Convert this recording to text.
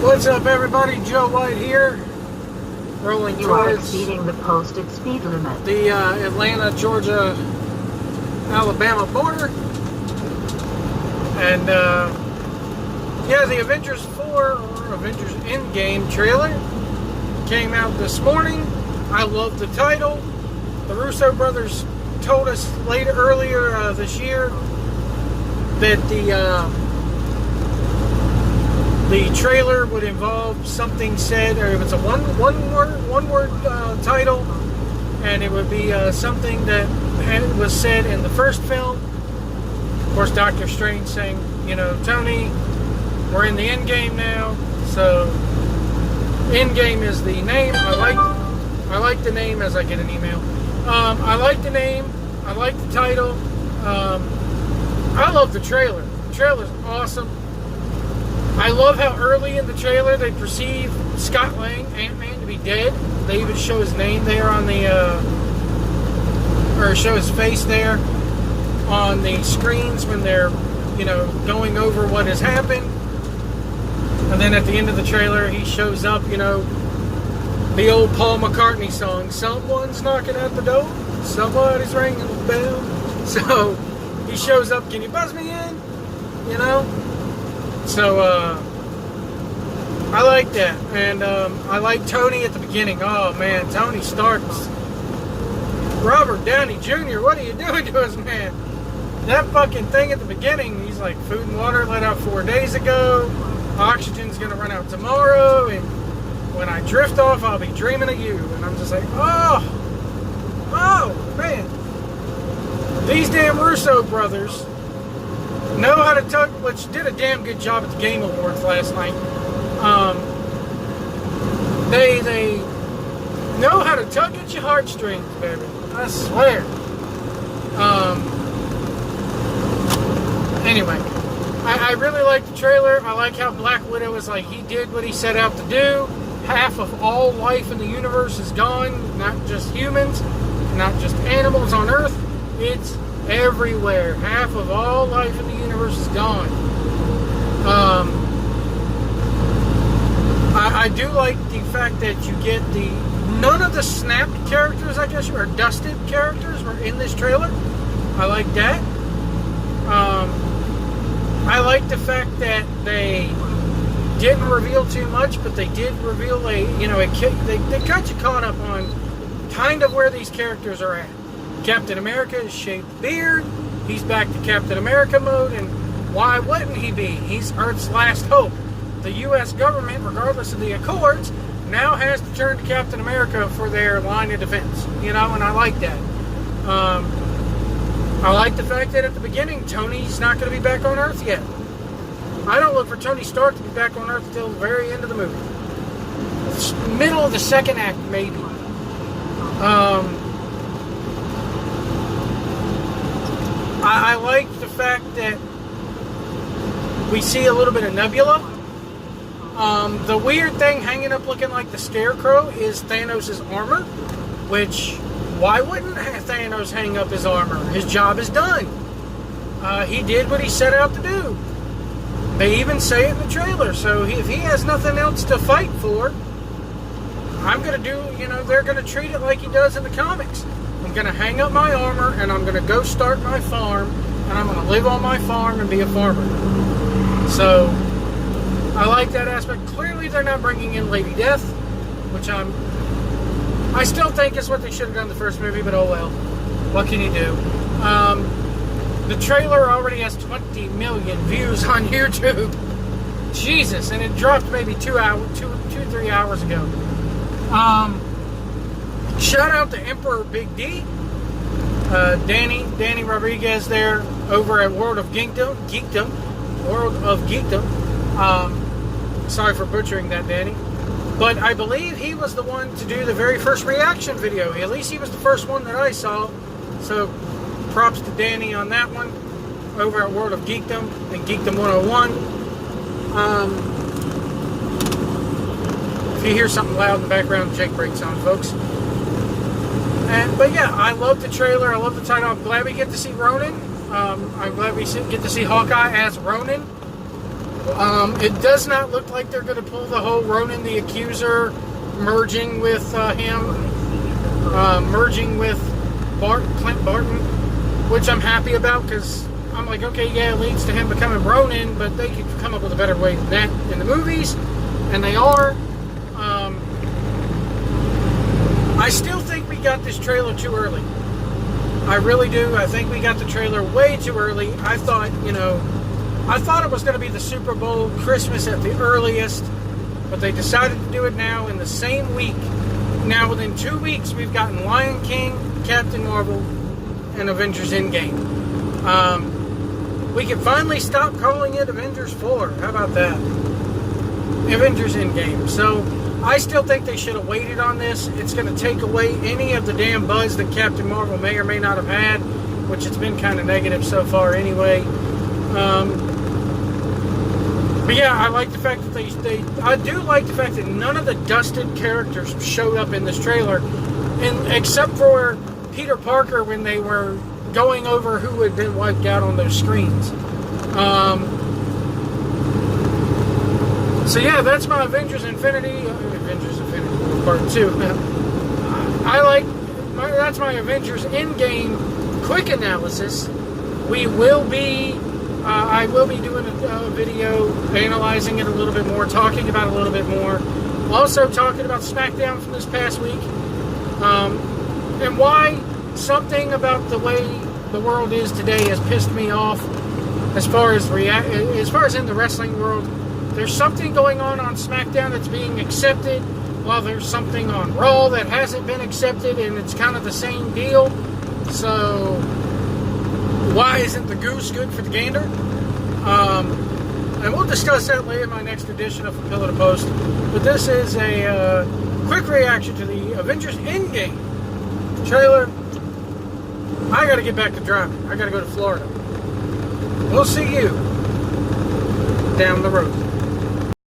What's up, everybody? Joe White here, rolling You are towards exceeding the posted speed limit. the Atlanta, Georgia, Alabama border. And yeah, the Avengers 4 or Avengers Endgame trailer came out this morning. I love the title. The Russo brothers told us earlier this year that the trailer would involve something said, or if it's a one word title, and it would be something that was said in the first film. Of course, Doctor Strange saying, you know, Tony, we're in the end game now. So, end game is the name. I like the name as I get an email. I like the name. I like the title. I love the trailer. The trailer's awesome. I love how early in the trailer they perceive Scott Lang, Ant-Man, to be dead. They even show his name there on the, or show his face there on the screens when they're, you know, going over what has happened. And then at the end of the trailer, he shows up, you know, the old Paul McCartney song, someone's knocking at the door, somebody's ringing the bell. So he shows up, can you buzz me in? You know? So, I like that, and I like Tony at the beginning. Oh man, Tony Stark's Robert Downey Jr., what are you doing to us, man? That fucking thing at the beginning, he's like, food and water let out 4 days ago, oxygen's gonna run out tomorrow, and when I drift off, I'll be dreaming of you. And I'm just like, oh man, these damn Russo brothers know how to tug, which did a damn good job at the Game Awards last night. They know how to tug at your heartstrings, baby. I swear. Anyway, I really like the trailer. I like how Black Widow is like, he did what he set out to do. Half of all life in the universe is gone. Not just humans, not just animals on Earth. It's everywhere. Half of all life in the universe is gone. I do like the fact that you get none of the snapped characters, I guess, or dusted characters were in this trailer. I like that. I like the fact that they didn't reveal too much, but they did reveal they got you caught up on kind of where these characters are at. Captain America has shaved the beard. He's back to Captain America mode, and why wouldn't he be? He's Earth's last hope. The U.S. government, regardless of the Accords, now has to turn to Captain America for their line of defense. You know, and I like that. I like the fact that at the beginning, Tony's not going to be back on Earth yet. I don't look for Tony Stark to be back on Earth until the very end of the movie. Middle of the second act, maybe. I like the fact that we see a little bit of Nebula. The weird thing hanging up looking like the Scarecrow is Thanos' armor, which, why wouldn't Thanos hang up his armor? His job is done. He did what he set out to do. They even say it in the trailer, so if he has nothing else to fight for, I'm going to do, you know, they're going to treat it like he does in the comics. I'm going to hang up my armor, and I'm going to go start my farm, and I'm going to live on my farm and be a farmer. So, I like that aspect. Clearly, they're not bringing in Lady Death, which I still think is what they should have done in the first movie, but oh well. What can you do? The trailer already has 20 million views on YouTube. Jesus, and it dropped maybe 3 hours ago. Shout out to Emperor Big D, Danny Rodriguez there over at World of Geekdom. Sorry for butchering that, Danny. But I believe he was the one to do the very first reaction video. At least he was the first one that I saw. So props to Danny on that one over at World of Geekdom and Geekdom 101. If you hear something loud in the background, Jake breaks on, folks. But yeah, I love the trailer. I love the title. I'm glad we get to see Ronan. I'm glad we get to see Hawkeye as Ronan. It does not look like they're going to pull the whole Ronan the Accuser merging with merging with Clint Barton, which I'm happy about, because I'm like, okay, yeah, it leads to him becoming Ronan, but they could come up with a better way than that in the movies, and they are. I still think we got this trailer too early. I really do. I think we got the trailer way too early. I thought it was going to be the Super Bowl, Christmas at the earliest, but they decided to do it now in the same week. Now, within 2 weeks, we've gotten Lion King, Captain Marvel, and Avengers Endgame. We can finally stop calling it Avengers 4. How about that? Avengers Endgame. So, I still think they should have waited on this. It's going to take away any of the damn buzz that Captain Marvel may or may not have had, which it's been kind of negative so far anyway. But yeah, I like the fact that I do like the fact that none of the dusted characters showed up in this trailer, except for Peter Parker when they were going over who had been wiped out on those screens. So yeah, that's my Avengers Infinity Part 2. That's my Avengers Endgame quick analysis. I will be doing a video analyzing it a little bit more, talking about it a little bit more. Also talking about SmackDown from this past week. And why something about the way the world is today has pissed me off as far as in the wrestling world. There's something going on SmackDown that's being accepted, while there's something on Raw that hasn't been accepted, and it's kind of the same deal. So why isn't the goose good for the gander? And we'll discuss that later in my next edition of From Pillar to Post. But this is a quick reaction to the Avengers Endgame trailer. I got to get back to driving. I got to go to Florida. We'll see you down the road.